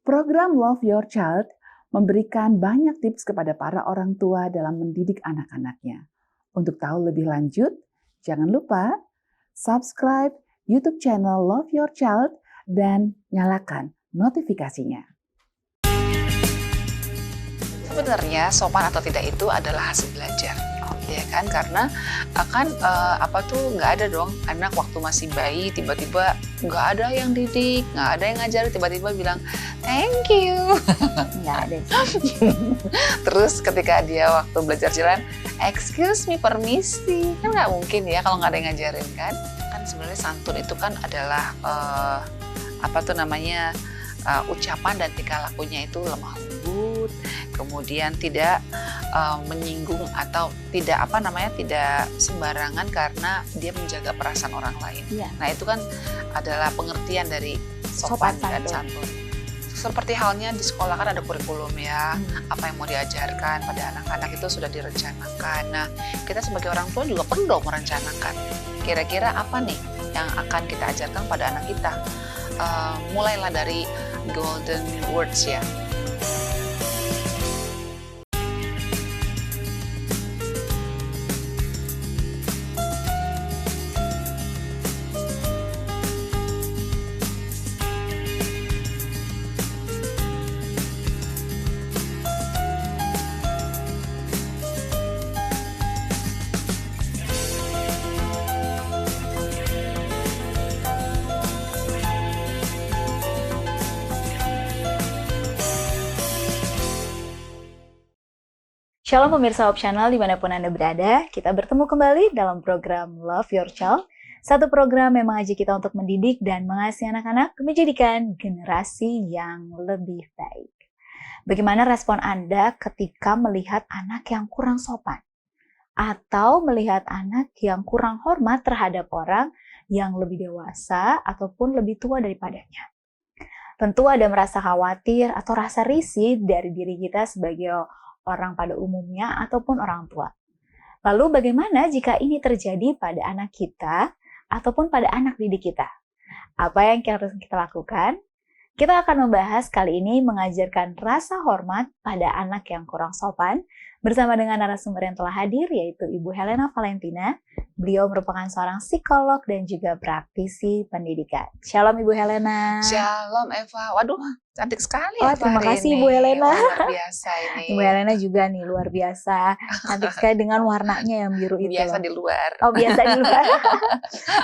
Program Love Your Child memberikan banyak tips kepada para orang tua dalam mendidik anak-anaknya. Untuk tahu lebih lanjut, jangan lupa subscribe YouTube channel Love Your Child dan nyalakan notifikasinya. Sebenarnya sopan atau tidak itu adalah hasil belajar, ya kan? Karena akan nggak ada dong anak waktu masih bayi tiba-tiba nggak ada yang didik, nggak ada yang ngajarin, tiba-tiba bilang thank you. Nggak ada. Terus ketika dia waktu belajar jalan, excuse me, permisi, kan nggak mungkin ya kalau nggak ada yang ngajarin kan? Kan sebenarnya santun itu kan adalah ucapan dan tingkah lakunya itu lemah lembut, kemudian tidak menyinggung atau tidak tidak sembarangan karena dia menjaga perasaan orang lain. Iya. Nah itu kan adalah pengertian dari sopan dan santun. Seperti halnya di sekolah kan ada kurikulum ya, apa yang mau diajarkan pada anak-anak itu sudah direncanakan. Nah kita sebagai orang tua juga perlu dong merencanakan. Kira-kira apa nih yang akan kita ajarkan pada anak kita? Mulailah dari golden words ya. Shalom pemirsa Hope Channel dimanapun Anda berada, kita bertemu kembali dalam program Love Your Child, satu program yang mengajak kita untuk mendidik dan mengasihi anak-anak menjadikan generasi yang lebih baik. Bagaimana respon Anda ketika melihat anak yang kurang sopan? Atau melihat anak yang kurang hormat terhadap orang yang lebih dewasa ataupun lebih tua daripadanya? Tentu ada merasa khawatir atau rasa risih dari diri kita sebagai orang pada umumnya ataupun orang tua. Lalu bagaimana jika ini terjadi pada anak kita ataupun pada anak didik kita? Apa yang harus kita lakukan? Kita akan membahas kali ini mengajarkan rasa hormat pada anak yang kurang sopan bersama dengan narasumber yang telah hadir yaitu Ibu Helena Valentina. Beliau merupakan seorang psikolog dan juga praktisi pendidikan. Shalom Ibu Helena. Shalom Eva. Waduh, cantik sekali. Oh, terima kasih Ibu Helena. Luar biasa ini. Ibu Helena juga nih luar biasa. Cantik sekali dengan warnanya yang biru itu. Biasa di luar. Oh, biasa di luar.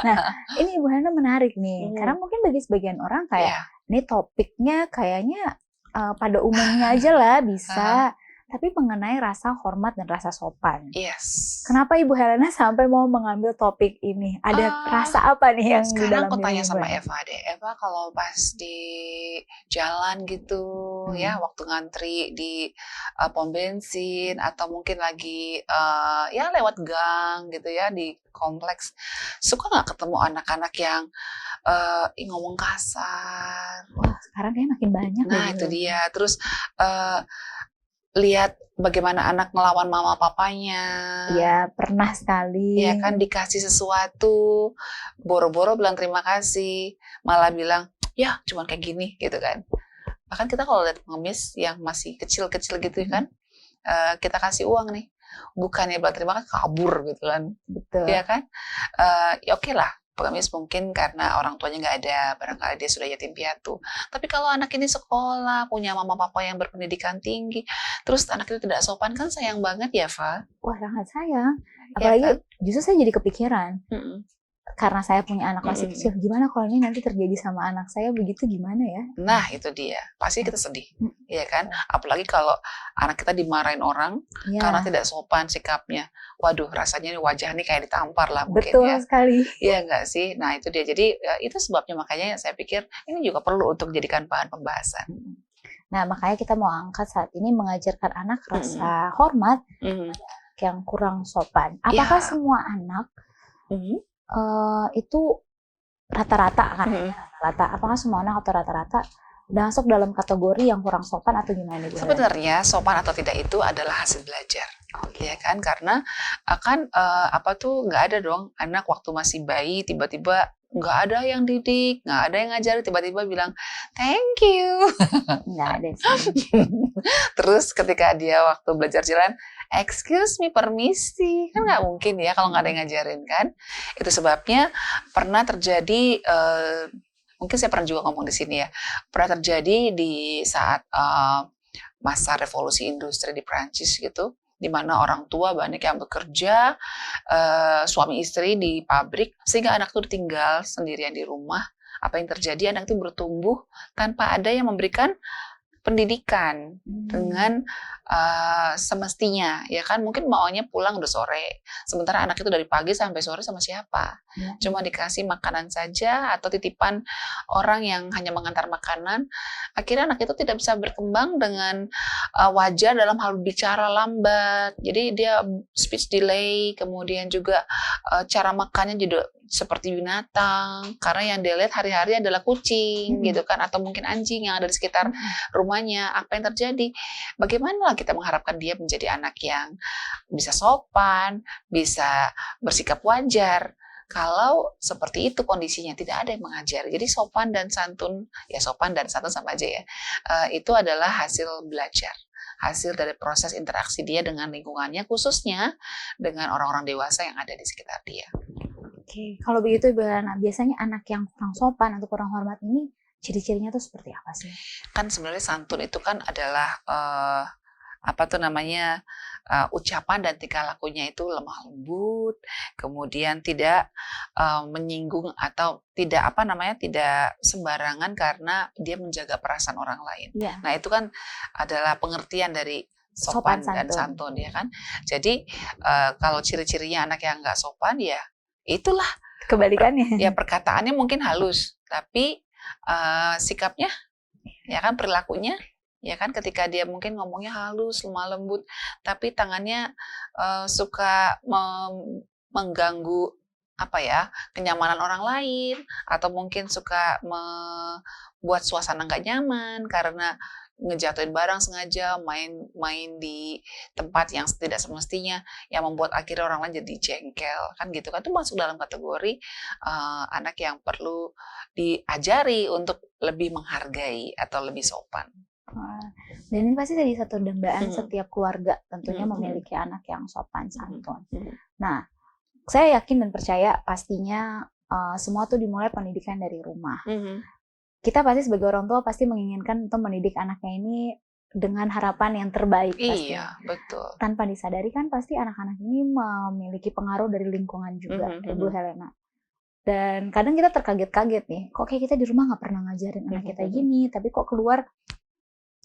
Nah, ini Ibu Helena menarik nih. Karena mungkin bagi sebagian orang kayak ini topiknya kayaknya pada umumnya aja lah bisa. Tapi mengenai rasa hormat dan rasa sopan. Yes. Kenapa Ibu Helena sampai mau mengambil topik ini? Ada rasa apa nih yang di dalam sekarang aku tanya ini, sama Bu? Eva deh. Eva kalau pas di jalan gitu ya, waktu ngantri di pom bensin atau mungkin lagi ya lewat gang gitu ya di kompleks, suka nggak ketemu anak-anak yang ngomong kasar? Wah, sekarang kayaknya makin banyak. Nah itu dia. Terus lihat bagaimana anak ngelawan mama papanya. Ya, pernah sekali. Ya kan, dikasih sesuatu, boro-boro bilang terima kasih, malah bilang, ya cuman kayak gini gitu kan. Bahkan kita kalau lihat pengemis yang masih kecil-kecil gitu kan, kita kasih uang nih, bukannya bilang terima kasih, kabur gitu kan. Betul. Ya kan, ya oke lah. Pengemis mungkin karena orang tuanya nggak ada, barangkali dia sudah yatim piatu. Tapi kalau anak ini sekolah, punya mama papa yang berpendidikan tinggi, terus anak itu tidak sopan, kan sayang banget ya, Fa? Wah, sangat sayang. Ya Apalagi kan? justru saya jadi kepikiran. Karena saya punya anak masih kecil, gimana kalau ini nanti terjadi sama anak saya begitu, gimana ya? Nah, itu dia. Pasti kita sedih, ya kan? Apalagi kalau anak kita dimarahin orang karena tidak sopan sikapnya. Waduh, rasanya wajah ini kayak ditampar lah mungkin. Betul ya. sekali. Iya nggak sih? Nah, itu dia. Jadi, itu sebabnya makanya saya pikir ini juga perlu untuk dijadikan bahan pembahasan. Nah, makanya kita mau angkat saat ini mengajarkan anak rasa hormat yang kurang sopan. Apakah semua anak itu rata-rata kan? Rata. Apakah semua anak atau rata-rata masuk dalam kategori yang kurang sopan atau gimana? Sebenarnya sopan atau tidak itu adalah hasil belajar. Ya kan, karena akan nggak ada dong anak waktu masih bayi tiba-tiba nggak ada yang didik, nggak ada yang ngajarin, tiba-tiba bilang thank you. Nggak ada sih. Terus ketika dia waktu belajar jalan, excuse me, permisi, kan nggak mungkin ya kalau nggak ada yang ngajarin kan. Itu sebabnya pernah terjadi, mungkin saya pernah juga ngomong di sini ya, pernah terjadi di saat masa revolusi industri di Prancis gitu, di mana orang tua banyak yang bekerja, suami istri di pabrik, sehingga anak itu ditinggal sendirian di rumah. Apa yang terjadi? Anak itu bertumbuh tanpa ada yang memberikan pendidikan dengan semestinya, ya kan? Mungkin maunya pulang udah sore, sementara anak itu dari pagi sampai sore sama siapa? Cuma dikasih makanan saja atau titipan orang yang hanya mengantar makanan. Akhirnya anak itu tidak bisa berkembang dengan wajar dalam hal bicara lambat. Jadi dia speech delay, kemudian juga cara makannya juga seperti binatang, karena yang dia lihat hari-hari adalah kucing gitu kan, atau mungkin anjing yang ada di sekitar rumahnya. Apa yang terjadi? Bagaimana kita mengharapkan dia menjadi anak yang bisa sopan, bisa bersikap wajar, kalau seperti itu kondisinya, tidak ada yang mengajari. Jadi sopan dan santun, ya sopan dan santun sama aja ya, itu adalah hasil belajar, hasil dari proses interaksi dia dengan lingkungannya, khususnya dengan orang-orang dewasa yang ada di sekitar dia. Oke, kalau begitu Ibu Helena, biasanya anak yang kurang sopan atau kurang hormat ini ciri-cirinya tuh seperti apa sih? Kan sebenarnya santun itu kan adalah ucapan dan tingkah lakunya itu lemah lembut, kemudian tidak menyinggung atau tidak tidak sembarangan karena dia menjaga perasaan orang lain. Yeah. Nah itu kan adalah pengertian dari sopan dan santun ya kan. Jadi kalau ciri-cirinya anak yang nggak sopan ya itulah kebalikannya. Ya perkataannya mungkin halus, tapi sikapnya ya kan, perilakunya ya kan, ketika dia mungkin ngomongnya halus, lemah lembut, tapi tangannya suka mengganggu kenyamanan orang lain, atau mungkin suka membuat suasana nggak nyaman karena ngejatuhin barang sengaja, main di tempat yang tidak semestinya, yang membuat akhirnya orang lain jadi jengkel kan gitu kan. Itu masuk dalam kategori anak yang perlu diajari untuk lebih menghargai atau lebih sopan. Dan ini pasti jadi satu dambaan setiap keluarga tentunya memiliki anak yang sopan santun. Nah, saya yakin dan percaya pastinya semua tuh dimulai pendidikan dari rumah. Kita pasti sebagai orang tua pasti menginginkan untuk mendidik anaknya ini dengan harapan yang terbaik pasti. Iya, betul. Tanpa disadari kan pasti anak-anak ini memiliki pengaruh dari lingkungan juga, Ibu Helena. Dan kadang kita terkaget-kaget nih, kok kayak kita di rumah nggak pernah ngajarin anak kita gini, tapi kok keluar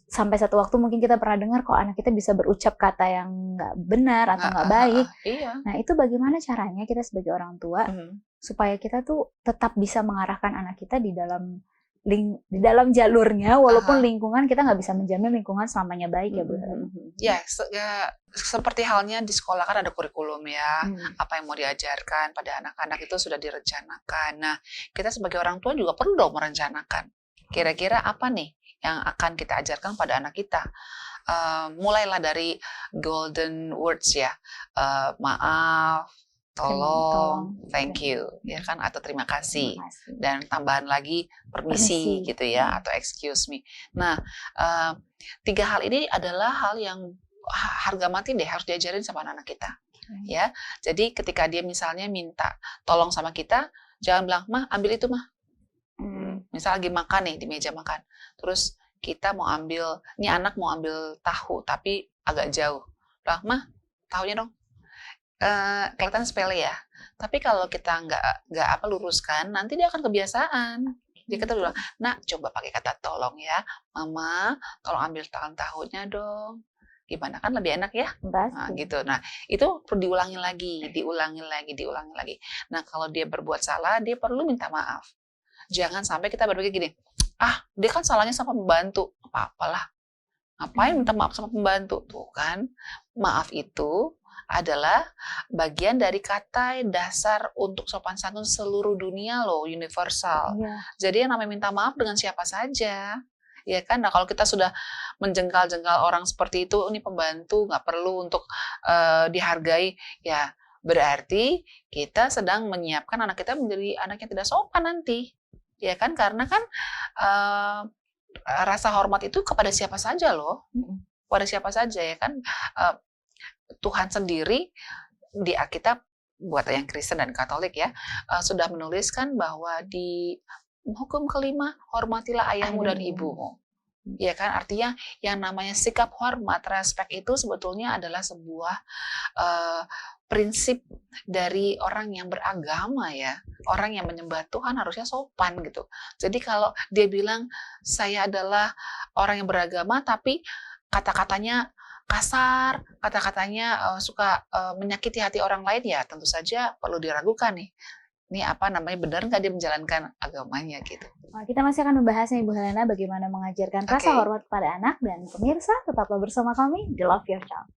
sampai satu waktu mungkin kita pernah dengar kok anak kita bisa berucap kata yang nggak benar atau nggak baik. Iya. Nah itu bagaimana caranya kita sebagai orang tua supaya kita tuh tetap bisa mengarahkan anak kita di dalam jalurnya, walaupun lingkungan kita nggak bisa menjamin lingkungan selamanya baik ya Bu. Ya, seperti halnya di sekolah kan ada kurikulum ya, apa yang mau diajarkan pada anak-anak itu sudah direncanakan. Nah, kita sebagai orang tua juga perlu dong merencanakan. Kira-kira apa nih yang akan kita ajarkan pada anak kita? Mulailah dari golden words ya, maaf, tolong, thank you, ya kan, atau terima kasih, dan tambahan lagi permisi gitu ya, atau excuse me. Nah, 3 hal ini adalah hal yang harga mati deh harus diajarin sama anak kita, ya. Jadi ketika dia misalnya minta tolong sama kita, jangan bilang, "Mah, ambil itu, Mah." Misal lagi makan nih di meja makan, terus kita mau ambil, ini anak mau ambil tahu tapi agak jauh, bilang, "Mah, tahunya dong." Kelihatan sepele ya, tapi kalau kita nggak luruskan, nanti dia akan kebiasaan. Dia kata bilang, "Nak, coba pakai kata tolong ya, Mama, tolong ambil tahunya dong." Gimana, kan lebih enak ya? Nah, gitu. Nah, itu perlu diulangi lagi. Nah, kalau dia berbuat salah, dia perlu minta maaf. Jangan sampai kita berpikir gini, dia kan salahnya sama pembantu, apa-apalah. Ngapain minta maaf sama pembantu? Tuh kan, maaf itu adalah bagian dari kata dasar untuk sopan santun seluruh dunia loh, universal. Jadi yang namanya minta maaf dengan siapa saja, ya kan. Nah, kalau kita sudah menjengkal-jengkal orang seperti itu, ini pembantu nggak perlu untuk dihargai, ya berarti kita sedang menyiapkan anak kita menjadi anak yang tidak sopan nanti. Ya kan? Karena kan rasa hormat itu kepada siapa saja loh. Kepada siapa saja ya kan. Tuhan sendiri di Alkitab buat yang Kristen dan Katolik ya sudah menuliskan bahwa di hukum kelima hormatilah ayahmu dan ibumu. Ya kan, artinya yang namanya sikap hormat, respect itu sebetulnya adalah sebuah prinsip dari orang yang beragama ya. Orang yang menyembah Tuhan harusnya sopan gitu. Jadi kalau dia bilang saya adalah orang yang beragama tapi kata-katanya kasar, kata-katanya suka menyakiti hati orang lain, ya tentu saja perlu diragukan nih. Ini apa namanya, benar nggak dia menjalankan agamanya gitu. Kita masih akan membahasnya Ibu Helena, bagaimana mengajarkan rasa hormat kepada anak, dan pemirsa tetaplah bersama kami di Love Your Child.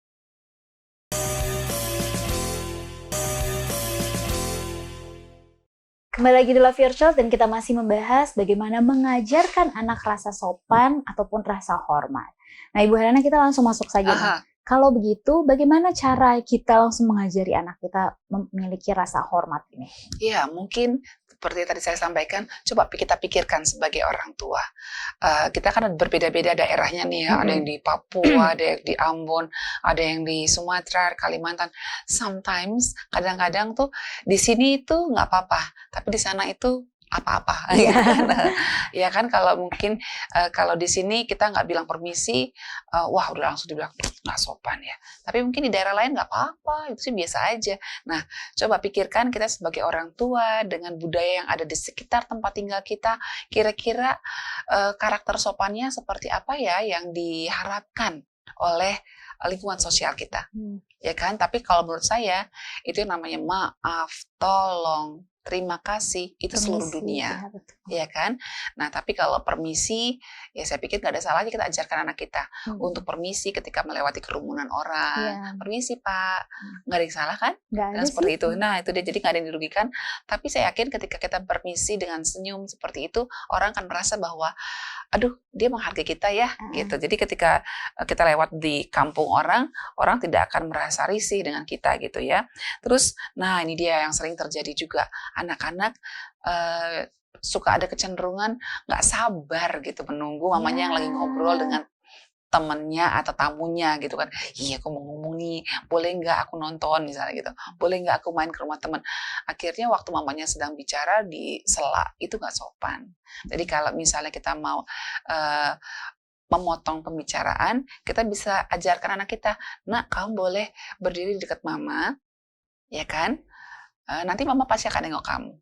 Kembali lagi di Love Your Child, dan kita masih membahas bagaimana mengajarkan anak rasa sopan ataupun rasa hormat. Nah Ibu Helena, kita langsung masuk saja nih. Kalau begitu, bagaimana cara kita langsung mengajari anak kita memiliki rasa hormat ini? Iya, mungkin seperti tadi saya sampaikan, coba kita pikirkan sebagai orang tua. Kita kan berbeda-beda daerahnya nih ya, ada yang di Papua, ada yang di Ambon, ada yang di Sumatera, Kalimantan. Sometimes, kadang-kadang tuh di sini itu nggak apa-apa, tapi di sana itu apa-apa. Ya kan, kalau mungkin kalau di sini kita nggak bilang permisi, wah udah langsung dibilang nggak sopan ya. Tapi mungkin di daerah lain nggak apa-apa, itu sih biasa aja. Nah, coba pikirkan kita sebagai orang tua dengan budaya yang ada di sekitar tempat tinggal kita, kira-kira karakter sopannya seperti apa ya yang diharapkan oleh lingkungan sosial kita. Ya kan? Tapi kalau menurut saya itu namanya maaf, tolong, terima kasih, itu permisi, seluruh dunia, ya kan? Nah, tapi kalau permisi, ya saya pikir nggak ada salahnya kita ajarkan anak kita untuk permisi ketika melewati kerumunan orang. Permisi Pak, nggak ada yang salah kan? Nah, seperti itu. Nah, itu dia, jadi nggak ada yang dirugikan. Tapi saya yakin ketika kita permisi dengan senyum seperti itu, orang akan merasa bahwa, aduh, dia menghargai kita ya, gitu. Jadi ketika kita lewat di kampung orang tidak akan merasa risih dengan kita gitu ya. Terus, nah ini dia yang sering terjadi juga. Anak-anak suka ada kecenderungan nggak sabar gitu menunggu mamanya yang lagi ngobrol dengan temennya atau tamunya gitu kan. Iya, aku mau ngomong nih, boleh nggak aku nonton misalnya gitu, boleh nggak aku main ke rumah teman. Akhirnya waktu mamanya sedang bicara di sela, itu nggak sopan. Jadi kalau misalnya kita mau memotong pembicaraan, kita bisa ajarkan anak kita, nak kamu boleh berdiri di dekat mama, ya kan? Nanti mama pasti akan nengok kamu.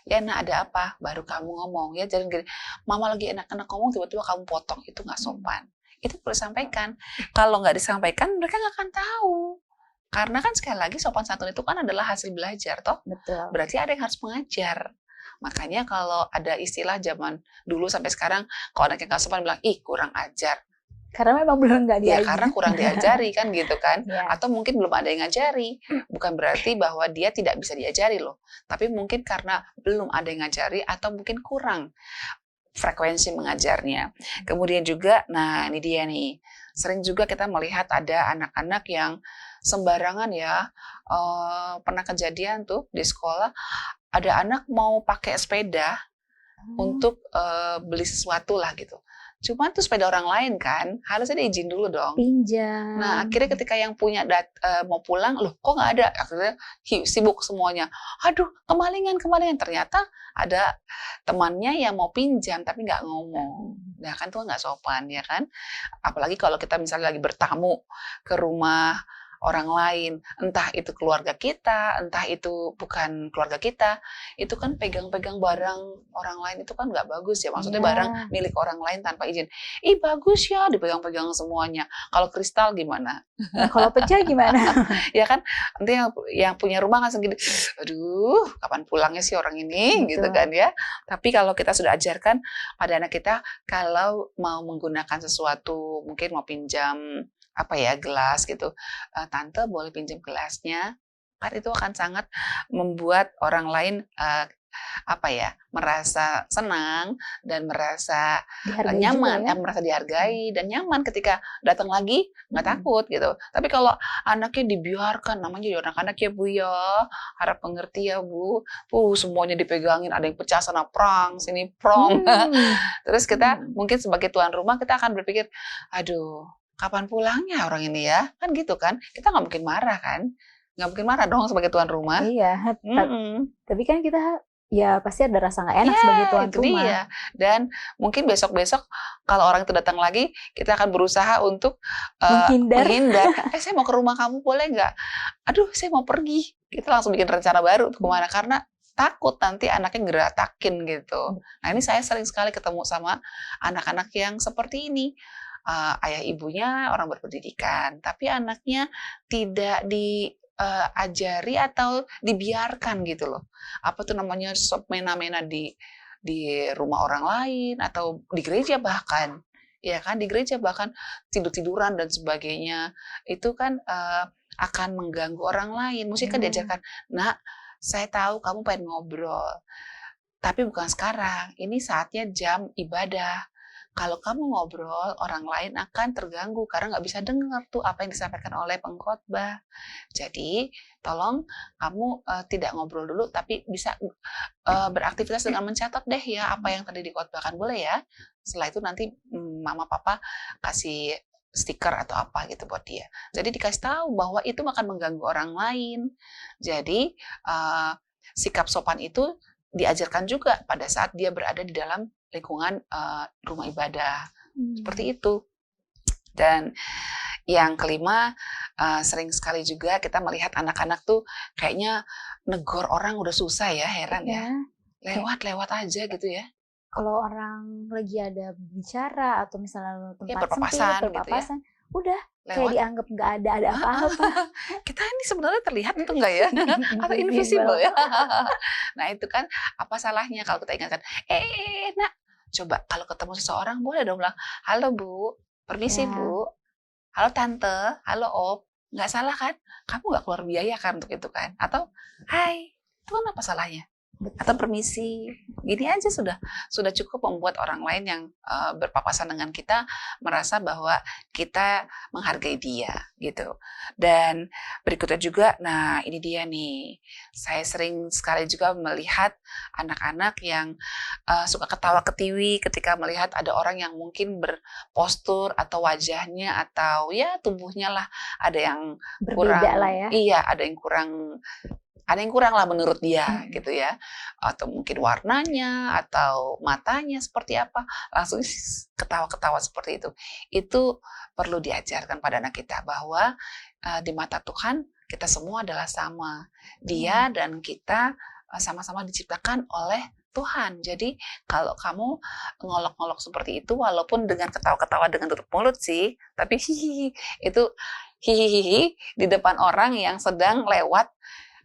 Ya nak, ada apa? Baru kamu ngomong. Ya jangan gini, mama lagi enak-enak ngomong, tiba-tiba kamu potong, itu nggak sopan. Itu perlu disampaikan. Kalau nggak disampaikan, mereka nggak akan tahu. Karena kan sekali lagi sopan santun itu kan adalah hasil belajar, toh. Betul. Berarti ada yang harus mengajar. Makanya kalau ada istilah zaman dulu sampai sekarang, kalau anak yang nggak sopan bilang, ih kurang ajar. Karena memang belum nggak diajari. Ya karena kurang diajari kan gitu kan. Atau mungkin belum ada yang ngajari. Bukan berarti bahwa dia tidak bisa diajari loh. Tapi mungkin karena belum ada yang ngajari atau mungkin kurang frekuensi mengajarnya. Kemudian juga, nah ini dia nih. Sering juga kita melihat ada anak-anak yang sembarangan ya. Pernah kejadian tuh di sekolah, ada anak mau pakai sepeda untuk beli sesuatu lah gitu. Cuma tuh sepeda orang lain kan, harusnya dia izin dulu dong. Pinjam. Nah, akhirnya ketika yang punya mau pulang, loh kok nggak ada? Akhirnya sibuk semuanya. Aduh, kemalingan. Ternyata ada temannya yang mau pinjam, tapi nggak ngomong. Nah, kan tuh nggak sopan, ya kan? Apalagi kalau kita misalnya lagi bertamu ke rumah orang lain, entah itu keluarga kita, entah itu bukan keluarga kita, itu kan pegang-pegang barang orang lain itu kan nggak bagus ya, maksudnya barang milik orang lain tanpa izin. Ih bagus ya, dipegang-pegang semuanya. Kalau kristal gimana? Nah, kalau pecah gimana? Ya kan, nanti yang punya rumah kan segini, aduh, kapan pulangnya sih orang ini, gitu kan ya. Tapi kalau kita sudah ajarkan pada anak kita, kalau mau menggunakan sesuatu, mungkin mau pinjam gelas gitu, tante boleh pinjam gelasnya, kan itu akan sangat membuat orang lain merasa senang dan merasa Dihargai nyaman, juga ya. merasa dihargai dan nyaman ketika datang lagi, nggak takut gitu. Tapi kalau anaknya dibiarkan, namanya juga anak-anak ya Bu ya, harap mengerti ya Bu, semuanya dipegangin, ada yang pecah sana prang, sini prong. Terus kita mungkin sebagai tuan rumah kita akan berpikir, aduh, kapan pulangnya orang ini ya? Kan gitu kan, kita nggak mungkin marah kan? Nggak mungkin marah dong sebagai tuan rumah. Iya, tapi kan kita ya pasti ada rasa nggak enak sebagai tuan itu rumah. dia. Dan mungkin besok-besok kalau orang itu datang lagi, kita akan berusaha untuk menghindar. Saya mau ke rumah kamu boleh nggak? Aduh, saya mau pergi. Kita langsung bikin rencana baru untuk kemana, karena takut nanti anaknya geratakin gitu. Nah ini saya sering sekali ketemu sama anak-anak yang seperti ini. Ayah ibunya orang berpendidikan, tapi anaknya tidak diajari atau dibiarkan gitu loh. Apa tuh namanya, mena-mena di rumah orang lain atau di gereja bahkan. Ya kan, di gereja bahkan tidur-tiduran dan sebagainya. Itu kan akan mengganggu orang lain. Mesti kan diajarkan, "Nak, saya tahu kamu pengen ngobrol, tapi bukan sekarang. Ini saatnya jam ibadah. Kalau kamu ngobrol, orang lain akan terganggu karena nggak bisa dengar tuh apa yang disampaikan oleh pengkhotbah. Jadi, tolong kamu tidak ngobrol dulu, tapi bisa beraktivitas dengan mencatat deh ya apa yang tadi dikhotbahkan, boleh ya? Setelah itu nanti mama papa kasih stiker atau apa gitu buat dia. Jadi dikasih tahu bahwa itu akan mengganggu orang lain. Jadi sikap sopan itu diajarkan juga pada saat dia berada di dalam lingkungan rumah ibadah. Seperti itu. Dan yang kelima, sering sekali juga kita melihat anak-anak tuh kayaknya negor orang udah susah ya, heran ya. Lewat-lewat aja gitu ya. Kalau orang lagi ada bicara atau misalnya tempat berpapasan sempit, gitu ya. Udah kayak dianggap nggak ada apa-apa. Kita ini sebenarnya terlihat itu enggak ya? Atau invisible ya? Nah itu kan apa salahnya kalau kita ingatkan, nak, coba kalau ketemu seseorang boleh dong bilang, halo Bu, permisi Bu, halo Tante, halo Om, nggak salah kan? Kamu nggak keluar biaya kan untuk itu kan? Atau, hai, itu kan apa salahnya? Atau permisi, gini aja sudah cukup membuat orang lain yang berpapasan dengan kita merasa bahwa kita menghargai dia gitu. Dan berikutnya juga, nah ini dia nih, saya sering sekali juga melihat anak-anak yang suka ketawa ketiwi ketika melihat ada orang yang mungkin berpostur atau wajahnya atau ya tubuhnya lah ada yang berbeda kurang, lah ya. Iya, ada yang kurang lah menurut dia gitu ya, atau mungkin warnanya atau matanya seperti apa, langsung ketawa-ketawa seperti itu perlu diajarkan pada anak kita bahwa di mata Tuhan kita semua adalah sama, dia dan kita sama-sama diciptakan oleh Tuhan. Jadi kalau kamu ngolok-ngolok seperti itu, walaupun dengan ketawa-ketawa dengan tutup mulut sih, tapi itu hihihi di depan orang yang sedang lewat,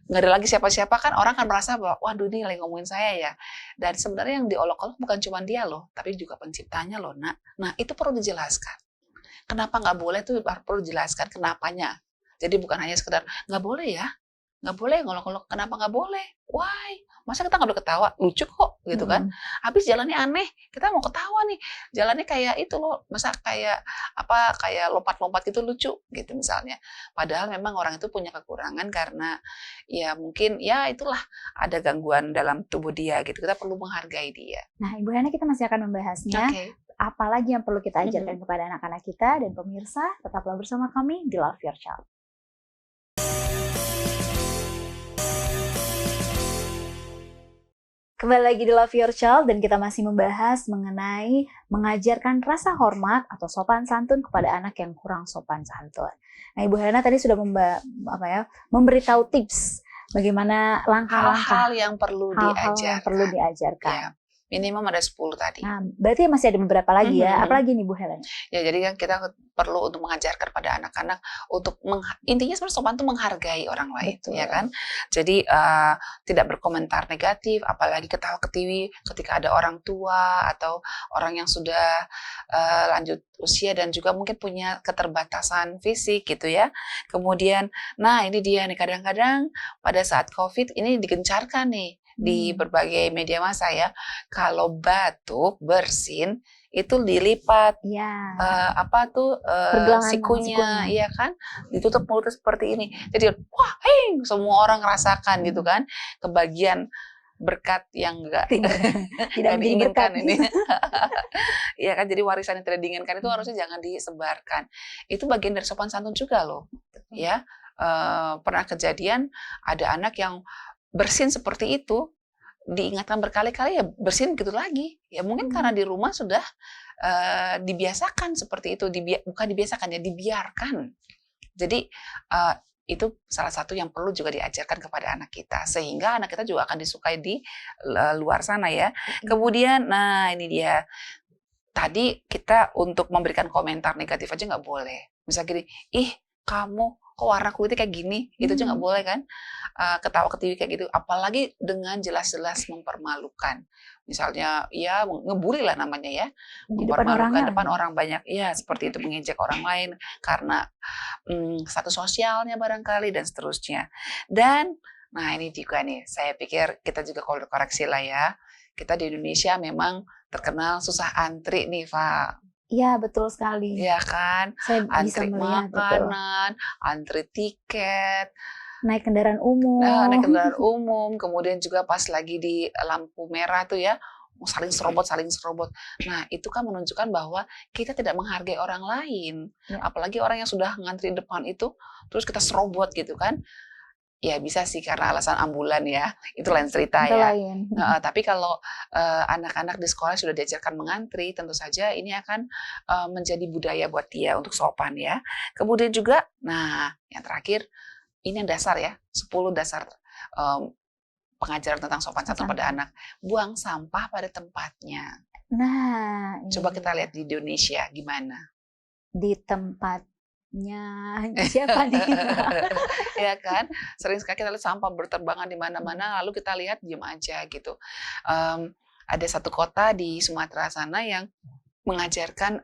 nggak ada lagi siapa-siapa, kan orang kan merasa bahwa waduh ini lagi ngomongin saya ya. Dan sebenarnya yang diolok-olok bukan cuma dia loh, tapi juga penciptanya loh, nak. Nah itu perlu dijelaskan. Kenapa nggak boleh tuh perlu dijelaskan kenapanya. Jadi bukan hanya sekedar nggak boleh ya, nggak boleh ngolok-ngolok. Kenapa nggak boleh? Why? Masa kita nggak boleh ketawa? Lucu kok gitu kan. Habis jalannya aneh, kita mau ketawa nih, jalannya kayak itu loh, masa kayak lompat-lompat gitu lucu gitu misalnya. Padahal memang orang itu punya kekurangan karena ya mungkin ya itulah ada gangguan dalam tubuh dia gitu. Kita perlu menghargai dia. Nah Ibu Hana, kita masih akan membahasnya. Apalagi yang perlu kita ajarkan kepada anak-anak kita, dan pemirsa tetaplah bersama kami di Love Your Child. Kembali lagi di Love Your Child, dan kita masih membahas mengenai mengajarkan rasa hormat atau sopan santun kepada anak yang kurang sopan santun. Nah, Ibu Hana tadi sudah memberitahu tips bagaimana langkah-langkah hal yang perlu diajarkan. Ya, minimal ada 10 tadi. Nah, berarti masih ada beberapa lagi ya. Apalagi nih Bu Helen? Ya, jadi kan kita perlu untuk mengajarkan pada anak-anak untuk intinya sebenarnya sopan itu menghargai orang lain. Betul. Ya kan. Jadi tidak berkomentar negatif, apalagi ketawa ketiwi ketika ada orang tua atau orang yang sudah lanjut usia dan juga mungkin punya keterbatasan fisik gitu ya. Kemudian, nah ini dia nih, kadang-kadang pada saat COVID ini digencarkan nih di berbagai media massa ya, kalau batuk, bersin, itu dilipat Iya. sikunya, ya kan, ditutup mulutnya seperti ini. Jadi wah, semua orang ngerasakan gitu kan, kebagian berkat yang enggak Tidak diinginkan berkat. ini. Ya kan, jadi warisan yang tidak diinginkan itu harusnya jangan disebarkan. Itu bagian dari sopan santun juga loh. Ya, pernah kejadian ada anak yang bersin seperti itu, diingatkan berkali-kali ya bersin gitu lagi. Ya mungkin karena di rumah sudah dibiasakan seperti itu, bukan dibiasakan ya, dibiarkan. Jadi itu salah satu yang perlu juga diajarkan kepada anak kita, sehingga anak kita juga akan disukai di luar sana ya. Kemudian, nah ini dia, tadi kita untuk memberikan komentar negatif aja nggak boleh. Misalnya gini, ih kamu kok warna kulitnya kayak gini, itu aja nggak boleh kan, ketawa ketiwi kayak gitu, apalagi dengan jelas-jelas mempermalukan. Misalnya ya ngebully lah namanya ya, mempermalukan depan orang banyak, ya seperti itu, mengejek orang lain karena status sosialnya barangkali dan seterusnya. Dan nah ini juga nih, saya pikir kita juga koreksi lah ya, kita di Indonesia memang terkenal susah antri nih, Pak. Iya, betul sekali. Iya kan, Saya bisa antri melihat, makanan, antri tiket, naik kendaraan umum. naik kendaraan umum, kemudian juga pas lagi di lampu merah tuh ya, saling serobot. Nah, itu kan menunjukkan bahwa kita tidak menghargai orang lain. Ya. Apalagi orang yang sudah ngantri depan itu, terus kita serobot gitu kan. Ya bisa sih karena alasan ambulan ya, itu lain cerita Itu ya. lain. Tapi kalau anak-anak di sekolah sudah diajarkan mengantri, tentu saja ini akan menjadi budaya buat dia untuk sopan ya. Kemudian juga, nah yang terakhir, ini yang dasar ya, 10 dasar pengajaran tentang sopan santun pada anak. Buang sampah pada tempatnya. Nah, Coba kita lihat di Indonesia gimana. Di tempatnya siapa nih? Ya kan, sering sekali kita lihat sampah berterbangan di mana-mana, lalu kita lihat diam aja gitu. Ada satu kota di Sumatera sana yang mengajarkan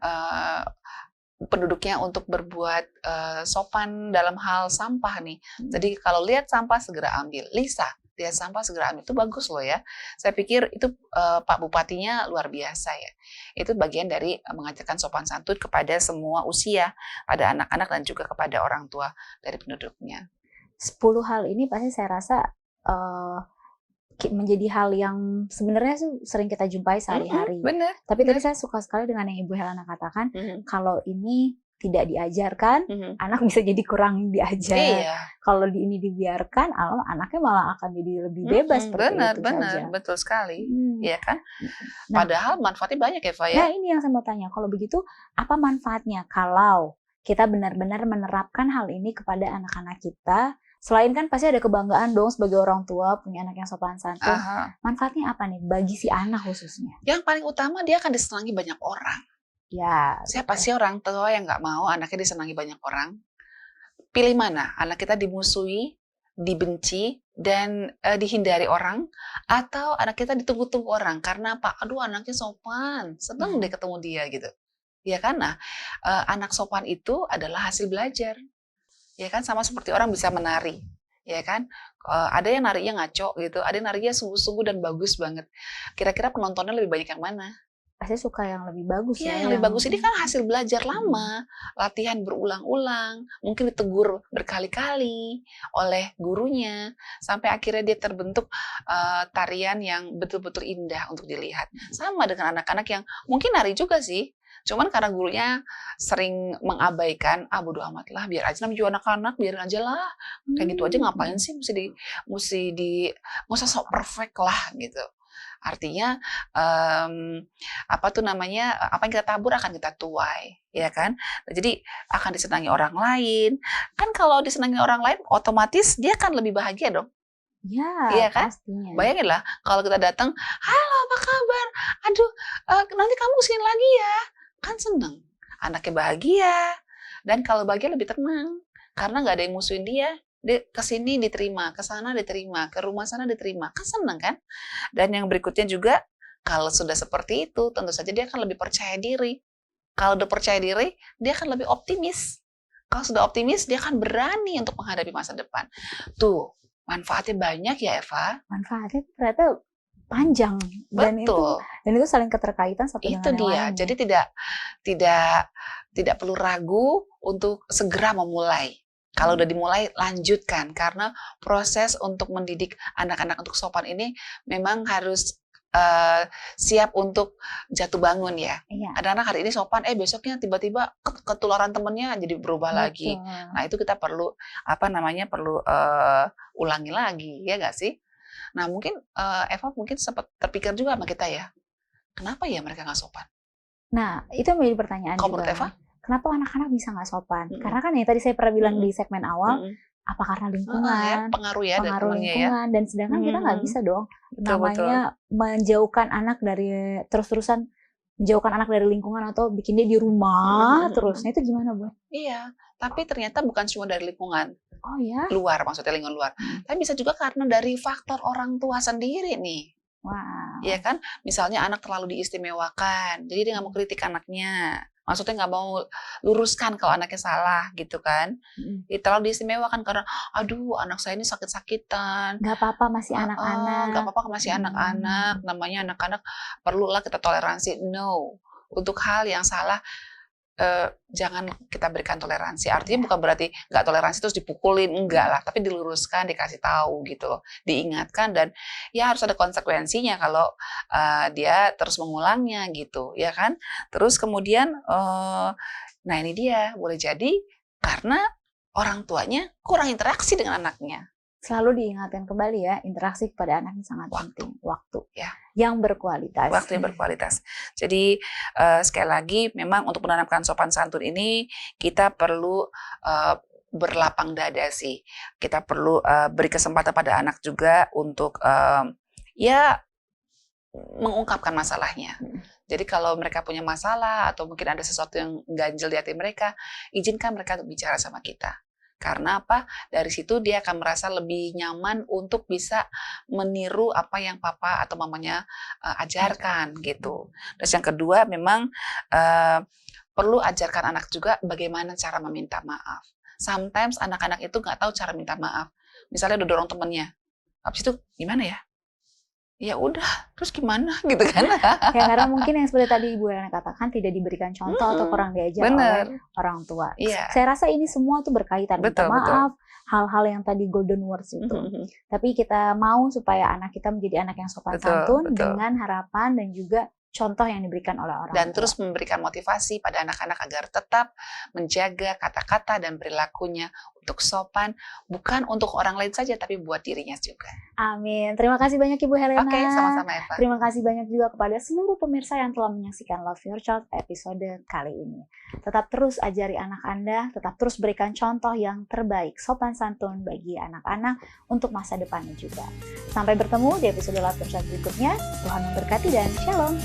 penduduknya untuk berbuat sopan dalam hal sampah nih. Jadi kalau lihat sampah segera ambil. Lisa, lihat sampah segera ambil, itu bagus loh ya. Saya pikir itu Pak Bupatinya luar biasa ya. Itu bagian dari mengajarkan sopan santun kepada semua usia, pada anak-anak dan juga kepada orang tua dari penduduknya. 10 hal ini pasti saya rasa menjadi hal yang sebenarnya sering kita jumpai sehari-hari. Benar. Tapi tadi saya suka sekali dengan yang Ibu Helena katakan, kalau ini tidak diajarkan, anak bisa jadi kurang diajar. Iya. Kalau ini dibiarkan, anaknya malah akan jadi lebih bebas seperti itu saja. Benar, betul sekali. Iya kan? Padahal manfaatnya banyak ya, Fa ya. Nah, ini yang saya mau tanya. Kalau begitu, apa manfaatnya kalau kita benar-benar menerapkan hal ini kepada anak-anak kita? Selain kan pasti ada kebanggaan dong sebagai orang tua punya anak yang sopan santun. Manfaatnya apa nih bagi si anak khususnya? Yang paling utama dia akan disenangi banyak orang. Ya. Siapa sih orang tua yang nggak mau anaknya disenangi banyak orang? Pilih mana? Anak kita dimusuhi, dibenci, dan dihindari orang, atau anak kita ditunggu-tunggu orang karena apa? Aduh, anaknya sopan, senang deh ketemu dia gitu. Ya kan? Nah, anak sopan itu adalah hasil belajar. Ya kan, sama seperti orang bisa menari, ya kan? Ada yang narinya ngaco gitu, ada yang narinya sungguh-sungguh dan bagus banget. Kira-kira penontonnya lebih banyak yang mana? Pasti suka yang lebih bagus ya. Yang lebih bagus ini kan hasil belajar lama, latihan berulang-ulang, mungkin ditegur berkali-kali oleh gurunya, sampai akhirnya dia terbentuk tarian yang betul-betul indah untuk dilihat. Sama dengan anak-anak yang mungkin nari juga sih, cuman karena gurunya sering mengabaikan, bodo amat lah, biar aja namanya juga anak-anak, biarin aja lah, kayak gitu aja ngapain sih, nggak usah sok perfect lah gitu. Artinya apa yang kita tabur akan kita tuai, ya kan? Jadi akan disenangi orang lain. Kan kalau disenangi orang lain, otomatis dia akan lebih bahagia dong. Iya kan? Pastinya. Bayangin lah, kalau kita datang, halo apa kabar? Aduh, nanti kamu kesini lagi ya. Kan seneng, anaknya bahagia, dan kalau bahagia lebih tenang, karena nggak ada yang musuhin dia kesini diterima, kesana diterima, ke rumah sana diterima, kan seneng kan? Dan yang berikutnya juga, kalau sudah seperti itu, tentu saja dia akan lebih percaya diri. Kalau udah percaya diri, dia akan lebih optimis. Kalau sudah optimis, dia akan berani untuk menghadapi masa depan. Tuh, Manfaatnya banyak ya Eva. Manfaatnya ternyata panjang dan Betul. itu saling keterkaitan satu Itu dengan yang dia. lain. Jadi tidak perlu ragu untuk segera memulai. Kalau udah dimulai, lanjutkan. Karena proses untuk mendidik anak-anak untuk sopan ini memang harus siap untuk jatuh bangun ya. Iya. Kadang-kadang hari ini sopan, besoknya tiba-tiba ketularan temennya jadi berubah lagi. Nah itu kita perlu perlu ulangi lagi, ya nggak sih? Nah mungkin Eva mungkin sempat terpikir juga sama kita ya, kenapa ya mereka nggak sopan? Nah itu menjadi pertanyaan Kalau juga. menurut Eva? Kenapa anak-anak bisa nggak sopan? Karena kan yang tadi saya pernah bilang di segmen awal, apa karena lingkungan, pengaruh ya dari temennya lingkungan, dan sedangkan kita nggak bisa dong namanya menjauhkan anak dari terus-terusan menjauhkan anak dari lingkungan atau bikin dia di rumah terus. Nah itu gimana, Bu? Iya, tapi ternyata bukan cuma dari lingkungan. Oh ya? Luar, maksudnya lingkungan luar. Tapi bisa juga karena dari faktor orang tua sendiri nih. Wow. Iya kan? Misalnya anak terlalu diistimewakan, jadi dia nggak mau kritik anaknya. Maksudnya nggak mau luruskan kalau anaknya salah gitu kan. Terlalu diistimewakan karena aduh anak saya ini sakit-sakitan. Nggak apa-apa masih anak-anak. Nggak apa-apa masih anak-anak. Namanya anak-anak perlulah kita toleransi. No. Untuk hal yang salah jangan kita berikan toleransi. Artinya bukan berarti nggak toleransi terus dipukulin, enggak lah. Tapi diluruskan, dikasih tahu gitu loh, diingatkan dan ya harus ada konsekuensinya kalau dia terus mengulangnya gitu, ya kan? Terus kemudian, nah ini dia boleh jadi karena orang tuanya kurang interaksi dengan anaknya. Selalu diingatkan kembali ya, interaksi kepada anak ini sangat penting. Waktu ya. Yang berkualitas. Waktu yang berkualitas. Jadi sekali lagi memang untuk menanamkan sopan santun ini kita perlu berlapang dada sih. Kita perlu beri kesempatan pada anak juga untuk ya mengungkapkan masalahnya. Jadi kalau mereka punya masalah atau mungkin ada sesuatu yang ganjel di hati mereka, izinkan mereka bicara sama kita. Karena apa? Dari situ dia akan merasa lebih nyaman untuk bisa meniru apa yang papa atau mamanya ajarkan gitu. Terus yang kedua memang perlu ajarkan anak juga bagaimana cara meminta maaf. Sometimes anak-anak itu nggak tahu cara minta maaf. Misalnya udah dorong temennya, habis itu gimana ya? Ya udah, terus gimana gitu kan? Ya karena mungkin yang seperti tadi Ibu Helena katakan tidak diberikan contoh atau kurang diajar oleh orang tua. Saya rasa ini semua tuh berkaitan. Minta maaf, hal-hal yang tadi golden words itu. Tapi kita mau supaya anak kita menjadi anak yang sopan santun dengan harapan dan juga contoh yang diberikan oleh orang tua. Dan terus memberikan motivasi pada anak-anak agar tetap menjaga kata-kata dan perilakunya untuk sopan, bukan untuk orang lain saja, tapi buat dirinya juga. Amin. Terima kasih banyak Ibu Helena. Oke, sama-sama Eva. Terima kasih banyak juga kepada seluruh pemirsa yang telah menyaksikan Love Your Child episode kali ini. Tetap terus ajari anak Anda, tetap terus berikan contoh yang terbaik, sopan santun bagi anak-anak untuk masa depannya juga. Sampai bertemu di episode Love Your Child berikutnya. Tuhan memberkati dan shalom.